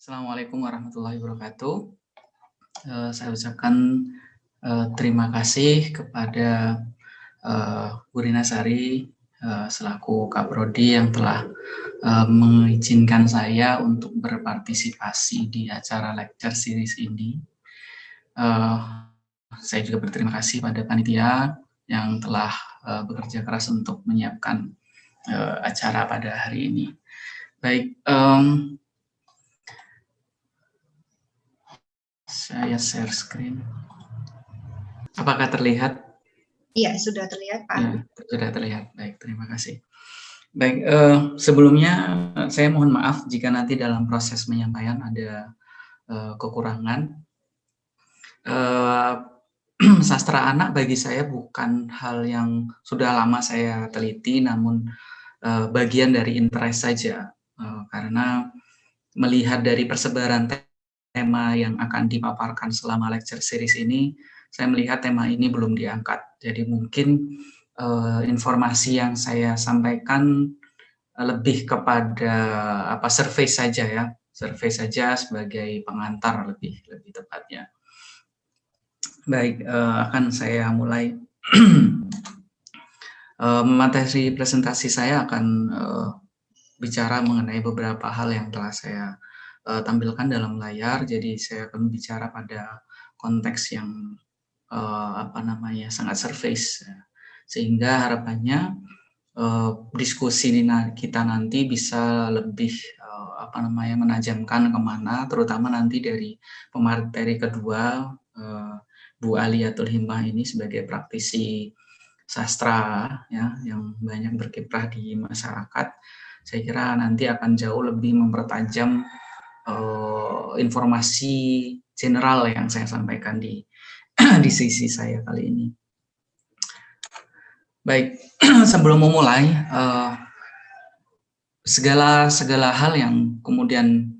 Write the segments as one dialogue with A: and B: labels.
A: Assalamualaikum warahmatullahi wabarakatuh. Saya ucapkan terima kasih kepada Bu Rina Sari selaku Kaprodi yang telah mengizinkan saya untuk berpartisipasi di acara lecture series ini. Saya juga berterima kasih pada panitia yang telah bekerja keras untuk menyiapkan acara pada hari ini. Baik, saya share screen. Apakah terlihat?
B: Iya, sudah terlihat, Pak.
A: Ya, sudah terlihat. Baik, terima kasih. Baik, sebelumnya saya mohon maaf jika nanti dalam proses penyampaian ada kekurangan. Sastra anak bagi saya bukan hal yang sudah lama saya teliti, namun bagian dari interest saja, karena melihat dari persebaran tema yang akan dipaparkan selama lecture series ini, saya melihat tema ini belum diangkat. Jadi mungkin informasi yang saya sampaikan lebih kepada survei saja ya, survei saja sebagai pengantar lebih tepatnya. Baik, akan saya mulai. Materi presentasi saya akan bicara mengenai beberapa hal yang telah saya tampilkan dalam layar. Jadi saya akan bicara pada konteks yang sangat surface, sehingga harapannya diskusi kita nanti bisa lebih menajamkan kemana, terutama nanti dari pemateri kedua, Bu Aliatul Himmah ini sebagai praktisi sastra ya yang banyak berkiprah di masyarakat. Saya kira nanti akan jauh lebih mempertajam informasi general yang saya sampaikan di sisi saya kali ini. Baik, sebelum memulai, segala hal yang kemudian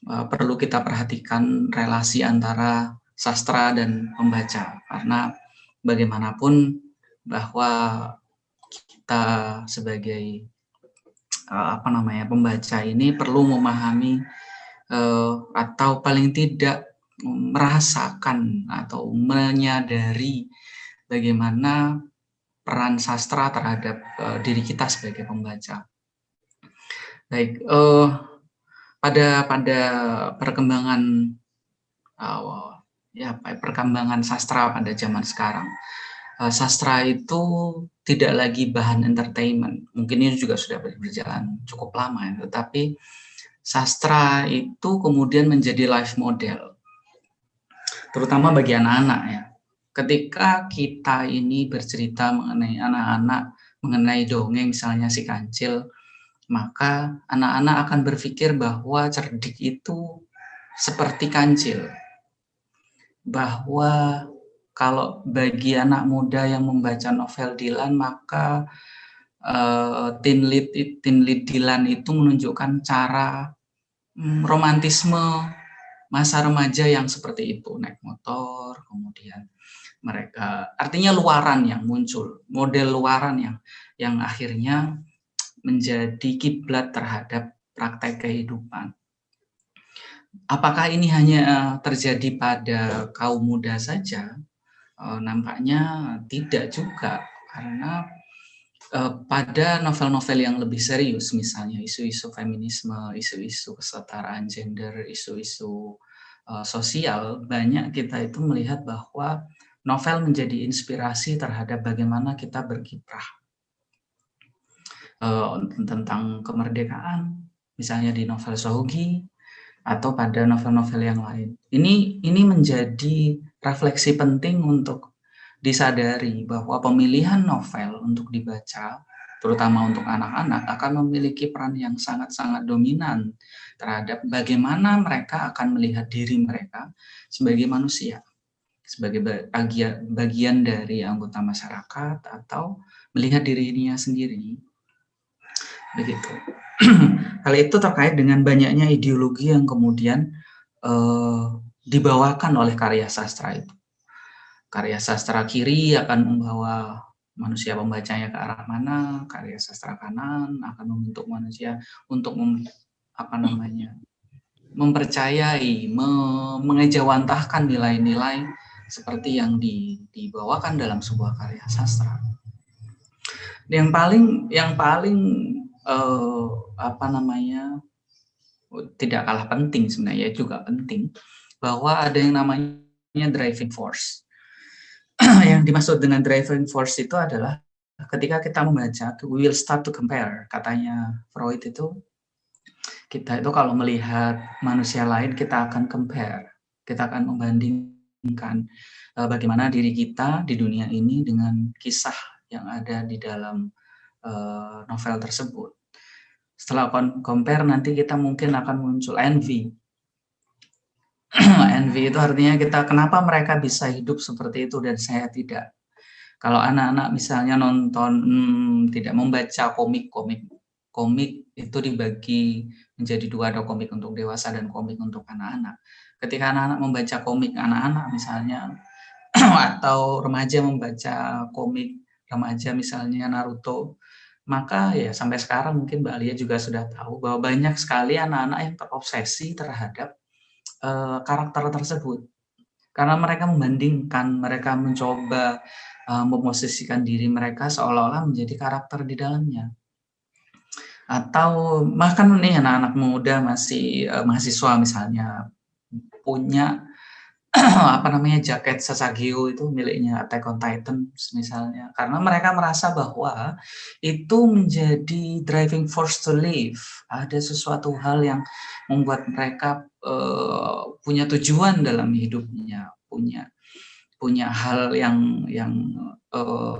A: perlu kita perhatikan relasi antara sastra dan pembaca, karena bagaimanapun bahwa kita sebagai pembaca ini perlu memahami atau paling tidak merasakan atau menyadari bagaimana peran sastra terhadap diri kita sebagai pembaca. Baik, pada perkembangan perkembangan sastra pada zaman sekarang, sastra itu tidak lagi bahan entertainment. Mungkin ini juga sudah berjalan cukup lama ya, tetapi sastra itu kemudian menjadi life model, terutama bagi anak-anak ya. Ketika kita ini bercerita mengenai anak-anak, mengenai dongeng misalnya si Kancil, maka anak-anak akan berpikir bahwa cerdik itu seperti Kancil. Bahwa kalau bagi anak muda yang membaca novel Dylan, maka teen lead Dylan itu menunjukkan cara romantisme masa remaja yang seperti itu, naik motor, kemudian mereka, artinya luaran yang muncul, model luaran yang akhirnya menjadi kiblat terhadap praktek kehidupan. Apakah ini hanya terjadi pada kaum muda saja? Nampaknya tidak juga, karena pada novel-novel yang lebih serius, misalnya isu-isu feminisme, isu-isu kesetaraan gender, isu-isu sosial, banyak kita itu melihat bahwa novel menjadi inspirasi terhadap bagaimana kita berkiprah tentang kemerdekaan, misalnya di novel Sohogi atau pada novel-novel yang lain. Ini menjadi refleksi penting untuk disadari bahwa pemilihan novel untuk dibaca, terutama untuk anak-anak, akan memiliki peran yang sangat-sangat dominan terhadap bagaimana mereka akan melihat diri mereka sebagai manusia, sebagai bagian dari anggota masyarakat, atau melihat dirinya sendiri. Begitu. Hal itu terkait dengan banyaknya ideologi yang kemudian dibawakan oleh karya sastra itu. Karya sastra kiri akan membawa manusia pembacanya ke arah mana, karya sastra kanan akan membentuk manusia untuk mempercayai, mengejawantahkan nilai-nilai seperti yang dibawakan dalam sebuah karya sastra. Yang paling apa namanya, tidak kalah penting sebenarnya, juga penting bahwa ada yang namanya driving force. Yang dimaksud dengan driving force itu adalah ketika kita membaca, we will start to compare, katanya Freud itu. Kita itu kalau melihat manusia lain, kita akan compare, kita akan membandingkan bagaimana diri kita di dunia ini dengan kisah yang ada di dalam novel tersebut. Setelah compare, nanti kita mungkin akan muncul envy. Envy itu artinya kita, kenapa mereka bisa hidup seperti itu dan saya tidak. Kalau anak-anak misalnya nonton, tidak membaca komik itu dibagi menjadi 2, ada komik untuk dewasa dan komik untuk anak-anak. Ketika anak-anak membaca komik anak-anak misalnya, atau remaja membaca komik remaja misalnya Naruto, maka ya sampai sekarang mungkin Mbak Alia juga sudah tahu bahwa banyak sekali anak-anak yang terobsesi terhadap karakter tersebut. Karena mereka membandingkan, mereka mencoba memosisikan diri mereka seolah-olah menjadi karakter di dalamnya. Atau bahkan nih anak-anak muda masih mahasiswa misalnya punya apa namanya, jaket Sasageo itu miliknya Attack on Titan misalnya, karena mereka merasa bahwa itu menjadi driving force to live. Ada sesuatu hal yang membuat mereka punya tujuan dalam hidupnya, punya hal yang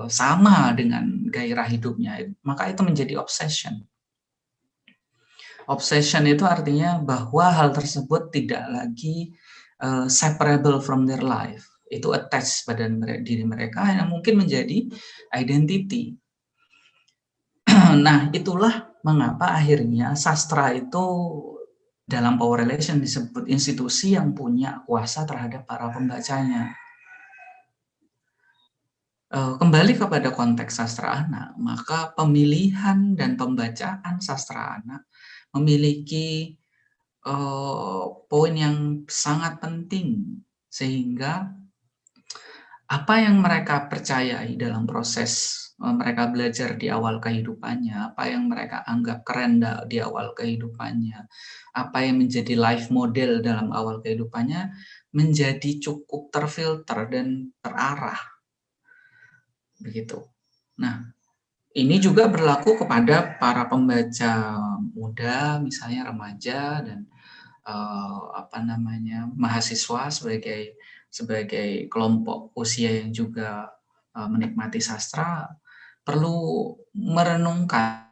A: sama dengan gairah hidupnya, maka itu menjadi obsession. Obsession itu artinya bahwa hal tersebut tidak lagi separable from their life. Itu attach pada diri mereka yang mungkin menjadi identity. Nah, itulah mengapa akhirnya sastra itu dalam power relation disebut institusi yang punya kuasa terhadap para pembacanya. Kembali kepada konteks sastra anak, maka pemilihan dan pembacaan sastra anak memiliki poin yang sangat penting, sehingga apa yang mereka percayai dalam proses mereka belajar di awal kehidupannya, apa yang mereka anggap keren di awal kehidupannya, apa yang menjadi life model dalam awal kehidupannya, menjadi cukup terfilter dan terarah. Begitu. Nah, ini juga berlaku kepada para pembaca muda, misalnya remaja dan mahasiswa sebagai kelompok usia yang juga menikmati sastra, perlu merenungkan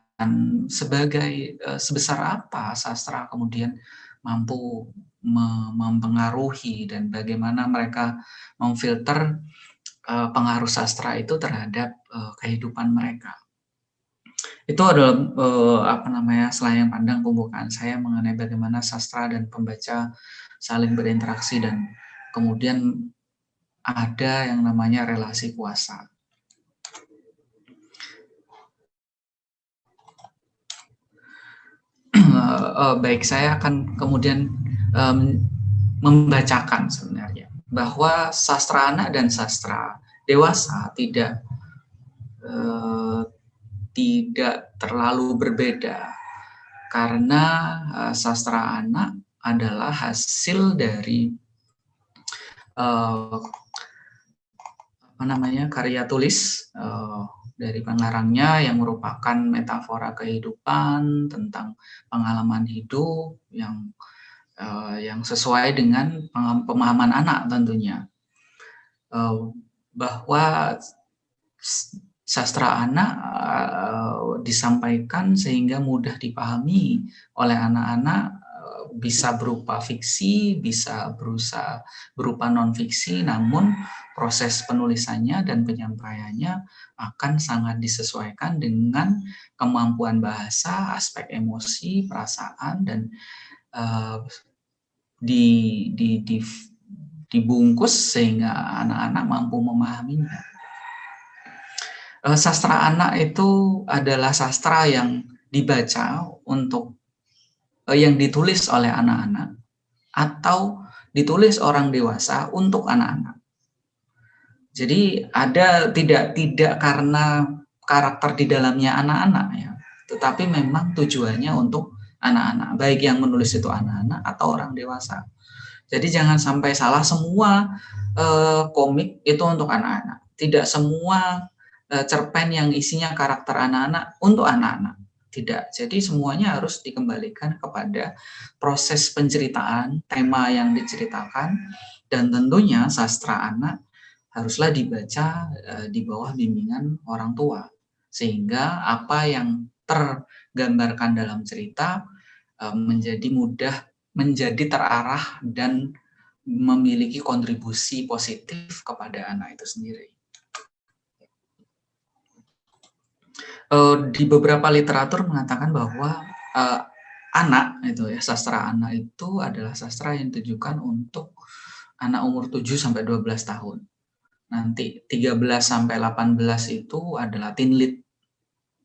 A: sebesar apa sastra kemudian mampu mempengaruhi dan bagaimana mereka memfilter pengaruh sastra itu terhadap kehidupan mereka. Itu adalah selayang pandang pembukaan saya mengenai bagaimana sastra dan pembaca saling berinteraksi dan kemudian ada yang namanya relasi kuasa. Baik, saya akan kemudian membacakan sebenarnya bahwa sastra anak dan sastra dewasa tidak terlalu berbeda, karena sastra anak adalah hasil dari karya tulis dari pengarangnya yang merupakan metafora kehidupan tentang pengalaman hidup yang sesuai dengan pemahaman anak tentunya, bahwa sastra anak disampaikan sehingga mudah dipahami oleh anak-anak, bisa berupa fiksi, bisa berupa non-fiksi, namun proses penulisannya dan penyampaiannya akan sangat disesuaikan dengan kemampuan bahasa, aspek emosi, perasaan, dan dibungkus sehingga anak-anak mampu memahaminya. Sastra anak itu adalah sastra yang dibaca yang ditulis oleh anak-anak atau ditulis orang dewasa untuk anak-anak. Jadi tidak karena karakter di dalamnya anak-anak ya, tetapi memang tujuannya untuk anak-anak, baik yang menulis itu anak-anak atau orang dewasa. Jadi jangan sampai salah, semua komik itu untuk anak-anak. Tidak semua cerpen yang isinya karakter anak-anak untuk anak-anak. Tidak. Jadi semuanya harus dikembalikan kepada proses penceritaan, tema yang diceritakan, dan tentunya sastra anak haruslah dibaca di bawah bimbingan orang tua. Sehingga apa yang tergambarkan dalam cerita menjadi mudah, menjadi terarah, dan memiliki kontribusi positif kepada anak itu sendiri. Di beberapa literatur mengatakan bahwa anak itu ya, sastra anak itu adalah sastra yang ditujukan untuk anak umur 7 sampai 12 tahun. Nanti 13 sampai 18 itu adalah teen lit.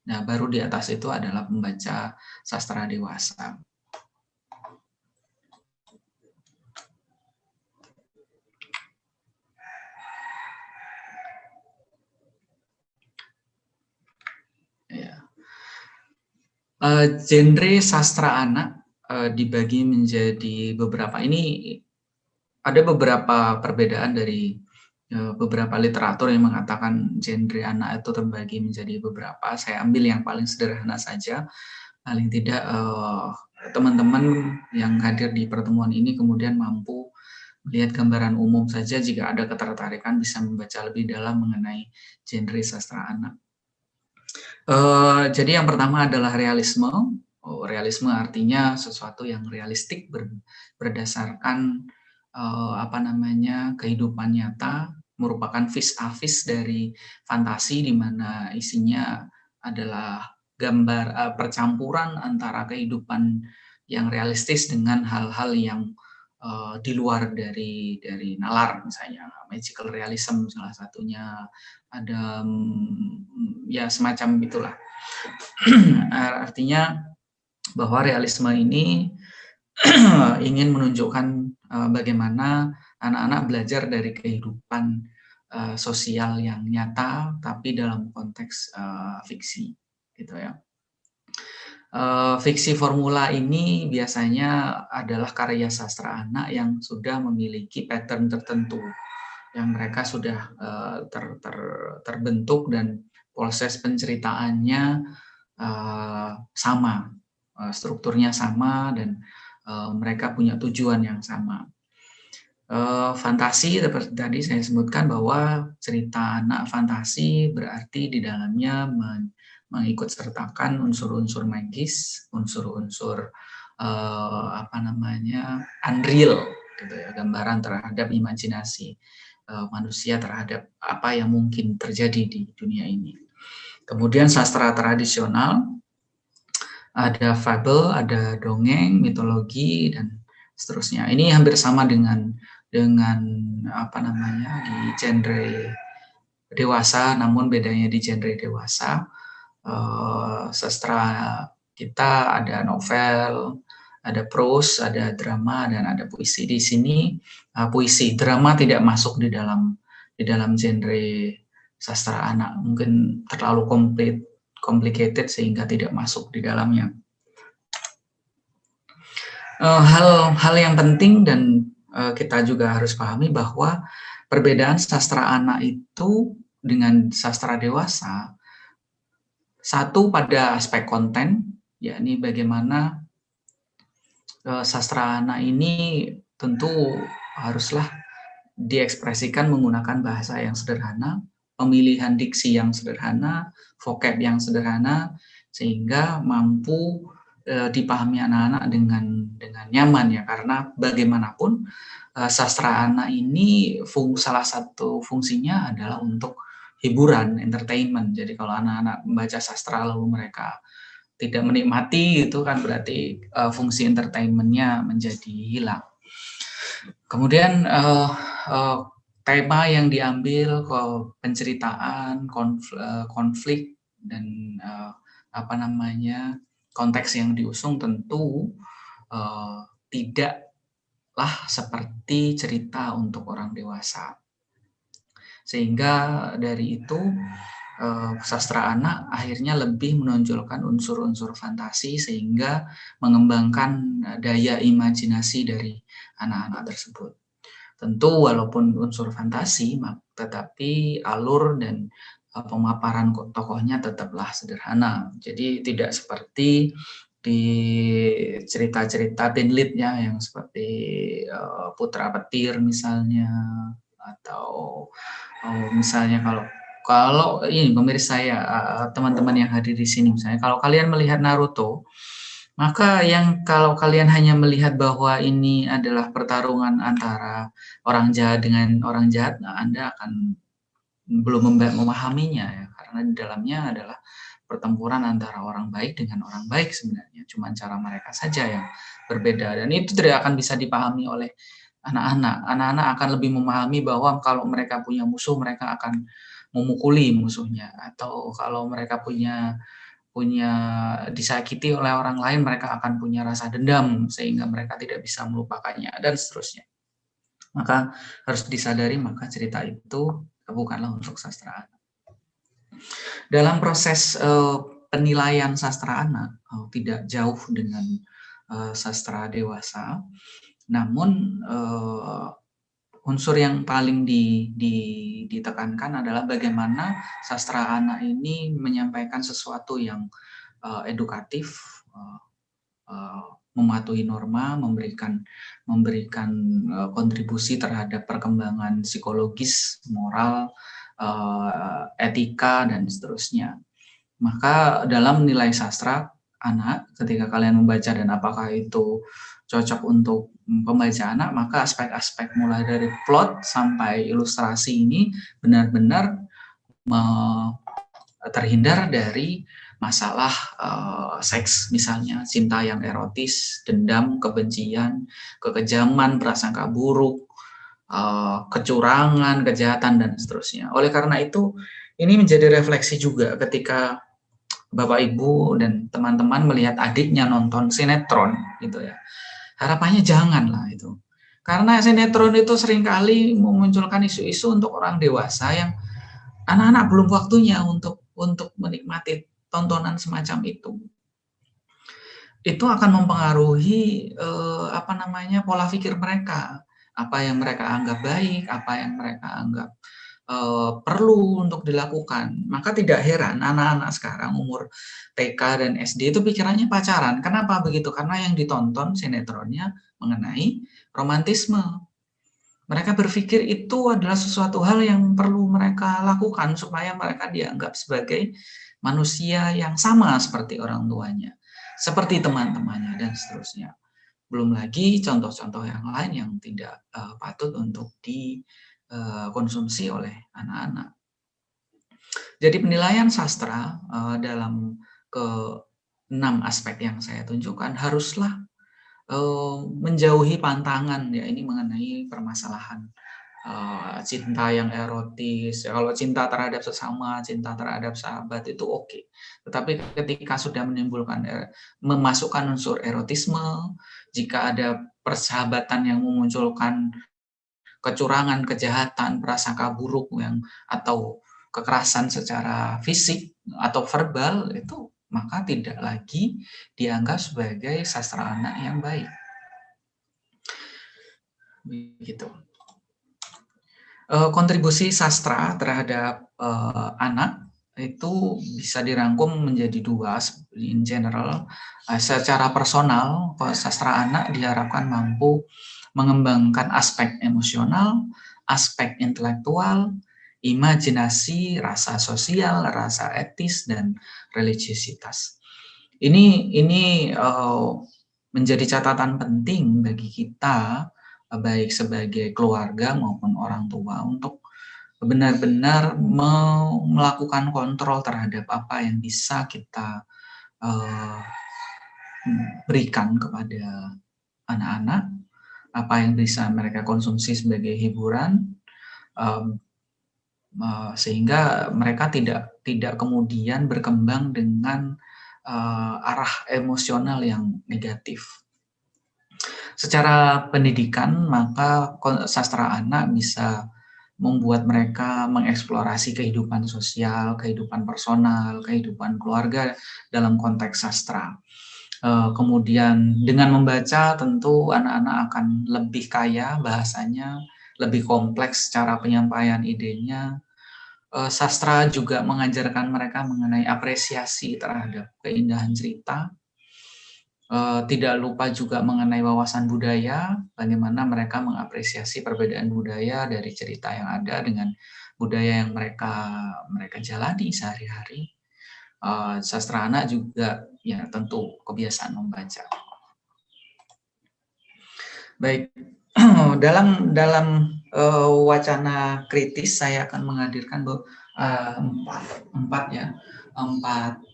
A: Nah, baru di atas itu adalah pembaca sastra dewasa. Ya. Genre sastra anak dibagi menjadi beberapa. Ini ada beberapa perbedaan dari beberapa literatur yang mengatakan genre anak itu terbagi menjadi beberapa. Saya ambil yang paling sederhana saja. Paling tidak teman-teman yang hadir di pertemuan ini kemudian mampu melihat gambaran umum saja. Jika ada ketertarikan bisa membaca lebih dalam mengenai genre sastra anak. Jadi yang pertama adalah realisme. Realisme artinya sesuatu yang realistik, berdasarkan kehidupan nyata, merupakan vis-a-vis dari fantasi, di mana isinya adalah gambar percampuran antara kehidupan yang realistis dengan hal-hal yang di luar dari nalar, misalnya magical realism salah satunya, ada ya semacam itulah. Artinya bahwa realisme ini ingin menunjukkan bagaimana anak-anak belajar dari kehidupan sosial yang nyata, tapi dalam konteks fiksi, gitu ya. Fiksi formula ini biasanya adalah karya sastra anak yang sudah memiliki pattern tertentu, yang mereka sudah terbentuk dan proses penceritaannya sama, strukturnya sama, dan mereka punya tujuan yang sama. Fantasi seperti tadi saya sebutkan bahwa cerita anak fantasi berarti di dalamnya mengikut sertakan unsur-unsur magis, unsur-unsur unreal, gitu ya, gambaran terhadap imajinasi manusia terhadap apa yang mungkin terjadi di dunia ini. Kemudian sastra tradisional, ada fabel, ada dongeng, mitologi, dan seterusnya. Ini hampir sama dengan di genre dewasa, namun bedanya di genre dewasa sastra kita ada novel, ada prose, ada drama, dan ada puisi. Di sini puisi, drama tidak masuk di dalam genre sastra anak, mungkin terlalu complicated sehingga tidak masuk di dalamnya. Hal yang penting dan kita juga harus pahami bahwa perbedaan sastra anak itu dengan sastra dewasa, satu pada aspek konten, yakni bagaimana sastra anak ini tentu haruslah diekspresikan menggunakan bahasa yang sederhana, pemilihan diksi yang sederhana, vocab yang sederhana, sehingga mampu dipahami anak-anak dengan nyaman ya, karena bagaimanapun sastra anak ini salah satu fungsinya adalah untuk hiburan, entertainment. Jadi kalau anak-anak membaca sastra lalu mereka tidak menikmati, itu kan berarti fungsi entertainment-nya menjadi hilang. Kemudian tema yang diambil, penceritaan, konflik, dan konteks yang diusung tentu tidak seperti cerita untuk orang dewasa. Sehingga dari itu sastra anak akhirnya lebih menonjolkan unsur-unsur fantasi sehingga mengembangkan daya imajinasi dari anak-anak tersebut. Tentu walaupun unsur fantasi, tetapi alur dan pemaparan tokohnya tetaplah sederhana. Jadi tidak seperti di cerita-cerita teen lead-nya yang seperti Putra Petir misalnya, atau misalnya kalau ini pemirsa ya, teman-teman yang hadir di sini misalnya, kalau kalian melihat Naruto, maka kalau kalian hanya melihat bahwa ini adalah pertarungan antara orang jahat dengan orang jahat, Anda akan belum memahaminya ya, karena di dalamnya adalah pertempuran antara orang baik dengan orang baik sebenarnya, cuma cara mereka saja yang berbeda, dan itu tidak akan bisa dipahami oleh anak-anak. Anak-anak akan lebih memahami bahwa kalau mereka punya musuh, mereka akan memukuli musuhnya, atau kalau mereka punya disakiti oleh orang lain, mereka akan punya rasa dendam sehingga mereka tidak bisa melupakannya, dan seterusnya. Maka harus disadari, maka cerita itu bukanlah untuk sastra anak. Dalam proses penilaian sastra anak tidak jauh dengan sastra dewasa, namun unsur yang paling ditekankan adalah bagaimana sastra anak ini menyampaikan sesuatu yang edukatif, mematuhi norma, memberikan kontribusi terhadap perkembangan psikologis, moral, etika, dan seterusnya. Maka dalam nilai sastra anak, ketika kalian membaca dan apakah itu cocok untuk pembaca anak, maka aspek-aspek mulai dari plot sampai ilustrasi ini benar-benar terhindar dari masalah seks, misalnya cinta yang erotis, dendam, kebencian, kekejaman, prasangka buruk, kecurangan, kejahatan, dan seterusnya. Oleh karena itu, ini menjadi refleksi juga ketika Bapak Ibu dan teman-teman melihat adiknya nonton sinetron gitu ya. Harapannya janganlah itu. Karena sinetron itu seringkali memunculkan isu-isu untuk orang dewasa yang anak-anak belum waktunya untuk menikmati tontonan semacam itu. Itu akan mempengaruhi pola pikir mereka, apa yang mereka anggap baik, apa yang mereka anggap perlu untuk dilakukan. Maka tidak heran anak-anak sekarang umur TK dan SD itu pikirannya pacaran. Kenapa begitu? Karena yang ditonton sinetronnya mengenai romantisme. Mereka berpikir itu adalah sesuatu hal yang perlu mereka lakukan supaya mereka dianggap sebagai manusia yang sama seperti orang tuanya, seperti teman-temannya, dan seterusnya. Belum lagi contoh-contoh yang lain yang tidak patut untuk dikonsumsi oleh anak-anak. Jadi penilaian sastra dalam ke-6 aspek yang saya tunjukkan haruslah menjauhi pantangan ya, ini mengenai permasalahan cinta yang erotis. Kalau cinta terhadap sesama, cinta terhadap sahabat itu oke. Tetapi ketika sudah menimbulkan memasukkan unsur erotisme, jika ada persahabatan yang memunculkan kecurangan, kejahatan, prasangka buruk atau kekerasan secara fisik atau verbal, itu maka tidak lagi dianggap sebagai sastra anak yang baik. Begitu. Kontribusi sastra terhadap anak itu bisa dirangkum menjadi 2 in general. Secara personal, sastra anak diharapkan mampu mengembangkan aspek emosional, aspek intelektual, imajinasi, rasa sosial, rasa etis, dan religiositas. Ini menjadi catatan penting bagi kita, baik sebagai keluarga maupun orang tua, untuk benar-benar melakukan kontrol terhadap apa yang bisa kita berikan kepada anak-anak, apa yang bisa mereka konsumsi sebagai hiburan, sehingga mereka tidak kemudian berkembang dengan arah emosional yang negatif. Secara pendidikan, maka sastra anak bisa membuat mereka mengeksplorasi kehidupan sosial, kehidupan personal, kehidupan keluarga dalam konteks sastra. Kemudian dengan membaca tentu anak-anak akan lebih kaya bahasanya, lebih kompleks cara penyampaian idenya. Sastra juga mengajarkan mereka mengenai apresiasi terhadap keindahan cerita. Tidak lupa juga mengenai wawasan budaya, bagaimana mereka mengapresiasi perbedaan budaya dari cerita yang ada dengan budaya yang mereka jalani sehari-hari. Sastra anak juga ya tentu kebiasaan membaca. Baik, dalam wacana kritis saya akan menghadirkan empat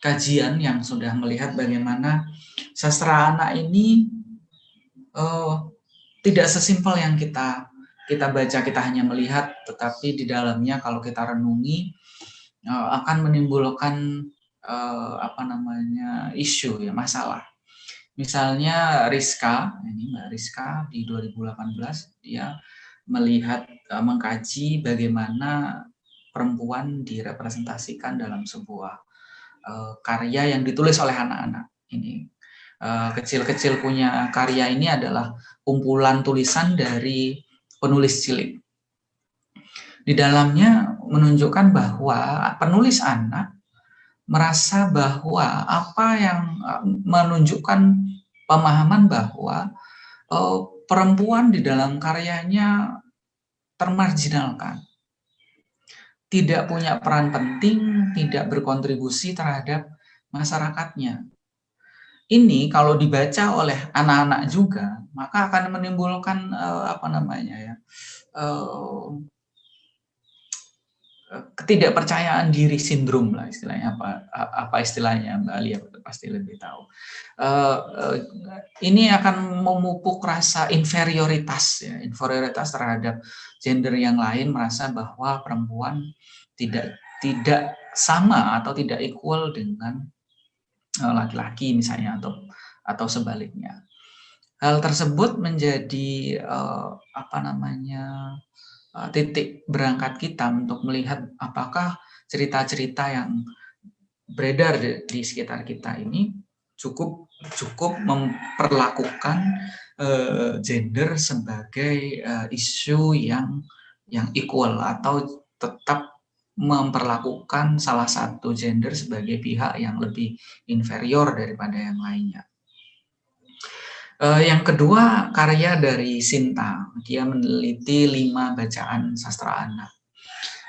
A: kajian yang sudah melihat bagaimana sastra anak ini tidak sesimpel yang kita baca, kita hanya melihat, tetapi di dalamnya kalau kita renungi akan menimbulkan isu ya, masalah. Misalnya Rizka, ini Mbak Rizka di 2018 dia melihat mengkaji bagaimana perempuan direpresentasikan dalam sebuah karya yang ditulis oleh anak-anak. Ini kecil-kecil punya karya ini adalah kumpulan tulisan dari penulis cilik. Di dalamnya menunjukkan bahwa penulis anak merasa bahwa apa yang menunjukkan pemahaman bahwa perempuan di dalam karyanya termarginalkan, tidak punya peran penting, tidak berkontribusi terhadap masyarakatnya. Ini kalau dibaca oleh anak-anak juga, maka akan menimbulkan ketidakpercayaan diri sindrom lah istilahnya. Apa istilahnya Mbak Alia pasti lebih tahu. Ini akan memupuk rasa inferioritas ya, inferioritas terhadap gender yang lain, merasa bahwa perempuan tidak sama atau tidak equal dengan laki-laki misalnya, atau sebaliknya. Hal tersebut menjadi titik berangkat kita untuk melihat apakah cerita-cerita yang beredar di sekitar kita ini cukup memperlakukan gender sebagai isu yang equal, atau tetap memperlakukan salah satu gender sebagai pihak yang lebih inferior daripada yang lainnya. Yang kedua, karya dari Sinta. Dia meneliti 5 bacaan sastra anak.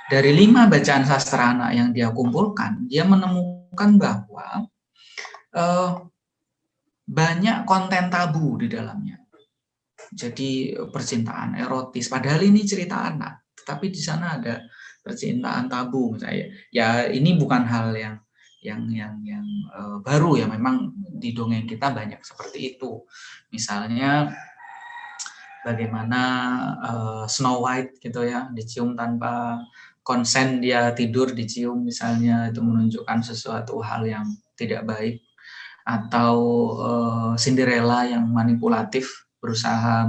A: Dari 5 bacaan sastra anak yang dia kumpulkan, dia menemukan bahwa banyak konten tabu di dalamnya. Jadi percintaan erotis, padahal ini cerita anak, tetapi di sana ada percintaan tabu. Ya ini bukan hal yang baru ya, memang di dongeng kita banyak seperti itu. Misalnya bagaimana Snow White gitu ya, dicium tanpa konsen, dia tidur dicium misalnya, itu menunjukkan sesuatu hal yang tidak baik. Atau Cinderella yang manipulatif, berusaha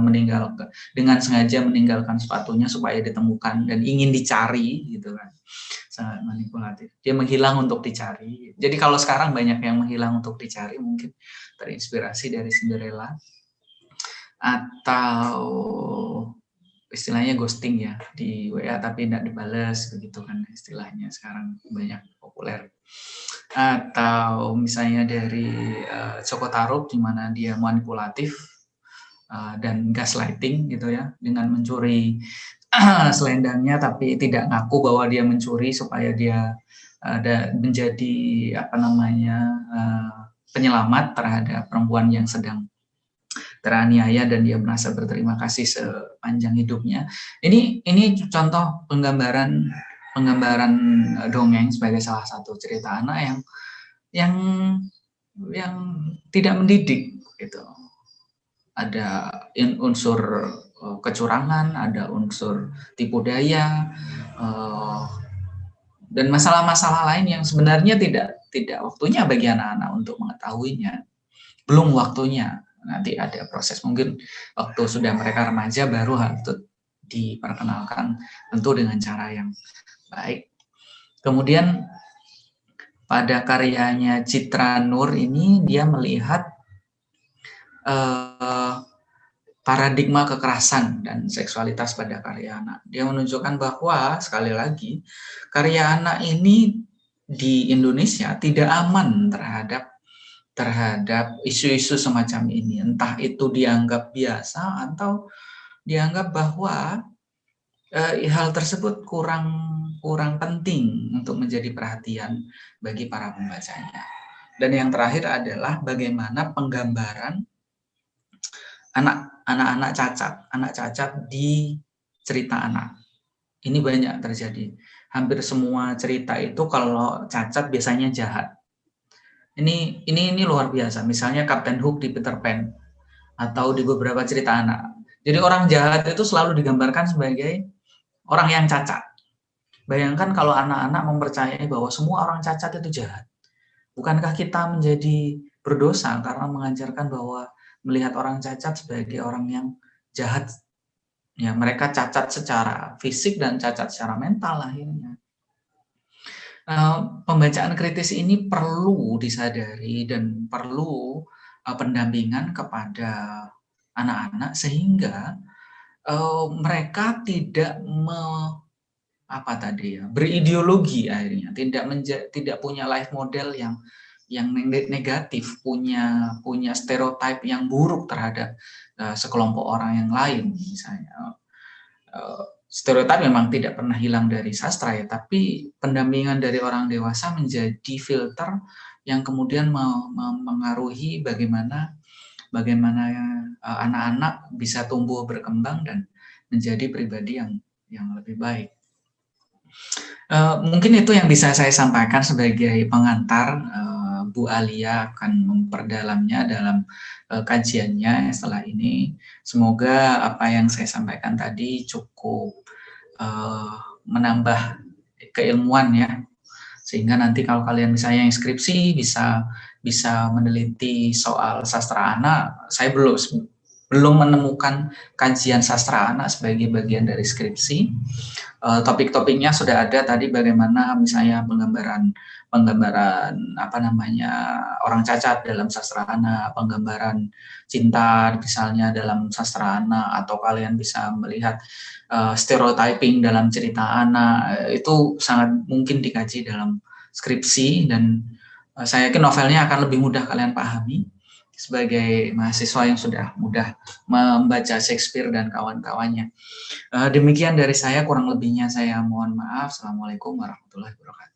A: dengan sengaja meninggalkan sepatunya supaya ditemukan dan ingin dicari gitu kan. Sangat manipulatif. Dia menghilang untuk dicari. Jadi kalau sekarang banyak yang menghilang untuk dicari, mungkin terinspirasi dari Cinderella. Atau istilahnya ghosting ya, di WA tapi tidak dibalas begitu kan istilahnya, sekarang banyak populer. Atau misalnya dari Joko Tarub, di mana dia manipulatif dan gaslighting gitu ya, dengan mencuri selendangnya tapi tidak ngaku bahwa dia mencuri supaya dia menjadi penyelamat terhadap perempuan yang sedang teraniaya dan dia merasa berterima kasih sepanjang hidupnya. Ini contoh penggambaran dongeng sebagai salah satu cerita anak yang tidak mendidik gitu. Ada unsur kecurangan, ada unsur tipu daya, dan masalah-masalah lain yang sebenarnya tidak waktunya bagi anak-anak untuk mengetahuinya. Belum waktunya. nanti ada proses, mungkin waktu sudah mereka remaja baru hal itu diperkenalkan, tentu dengan cara yang baik. Kemudian pada karyanya Citra Nur ini dia melihat paradigma kekerasan dan seksualitas pada karya anak. Dia menunjukkan bahwa sekali lagi karya anak ini di Indonesia tidak aman terhadap isu-isu semacam ini. Entah itu dianggap biasa atau dianggap bahwa hal tersebut kurang penting untuk menjadi perhatian bagi para pembacanya. Dan yang terakhir adalah bagaimana penggambaran anak-anak cacat di cerita anak. Ini banyak terjadi. Hampir semua cerita itu kalau cacat biasanya jahat. Ini luar biasa. Misalnya Kapten Hook di Peter Pan atau di beberapa cerita anak. Jadi orang jahat itu selalu digambarkan sebagai orang yang cacat. Bayangkan kalau anak-anak mempercayai bahwa semua orang cacat itu jahat. Bukankah kita menjadi berdosa karena mengajarkan bahwa melihat orang cacat sebagai orang yang jahat? Ya, mereka cacat secara fisik dan cacat secara mental akhirnya. Pembacaan kritis ini perlu disadari dan perlu pendampingan kepada anak-anak sehingga mereka tidak berideologi akhirnya, tidak punya life model yang negatif, punya stereotip yang buruk terhadap sekelompok orang yang lain misalnya. Stereotip memang tidak pernah hilang dari sastra ya, tapi pendampingan dari orang dewasa menjadi filter yang kemudian mengaruhi bagaimana anak-anak bisa tumbuh berkembang dan menjadi pribadi yang lebih baik. Mungkin itu yang bisa saya sampaikan sebagai pengantar. Bu Alia akan memperdalamnya dalam kajiannya setelah ini. Semoga apa yang saya sampaikan tadi cukup menambah keilmuan ya, sehingga nanti kalau kalian misalnya yang skripsi bisa meneliti soal sastra anak. Saya belum menemukan kajian sastra anak sebagai bagian dari skripsi. Topik-topiknya sudah ada tadi, bagaimana misalnya penggambaran orang cacat dalam sastra anak, penggambaran cinta misalnya dalam sastra anak, atau kalian bisa melihat stereotyping dalam cerita anak. Itu sangat mungkin dikaji dalam skripsi, dan saya yakin novelnya akan lebih mudah kalian pahami sebagai mahasiswa yang sudah mudah membaca Shakespeare dan kawan-kawannya. Demikian dari saya, kurang lebihnya saya mohon maaf. Assalamualaikum warahmatullahi wabarakatuh.